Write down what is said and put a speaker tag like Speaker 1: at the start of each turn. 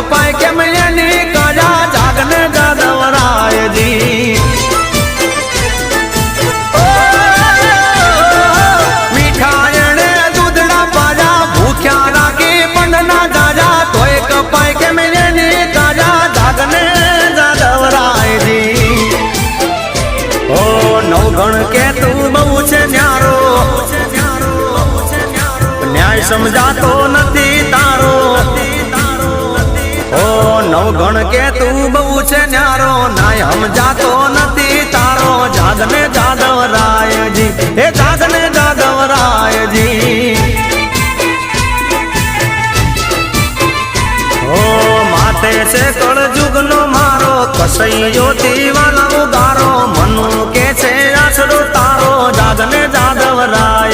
Speaker 1: કપાય કેમ એની કાજા જાગને જાદવરાયજી મીઠાયણે દૂધડા પાજા ભૂખ્યા રાખી પણ ના જાજા તોય કપાય કેમ એની કાજા જાગને જાદવરાયજી ઓ નવગણ કે તું બહુ છે ન્યારો ન્યાય સમજાતો નથી તારો ઓ નવગણ કે તું બહુ છે ન્યારો ન્યાય સમજાતો નથી તારો જાગને જાદવરાયજી હે જાગને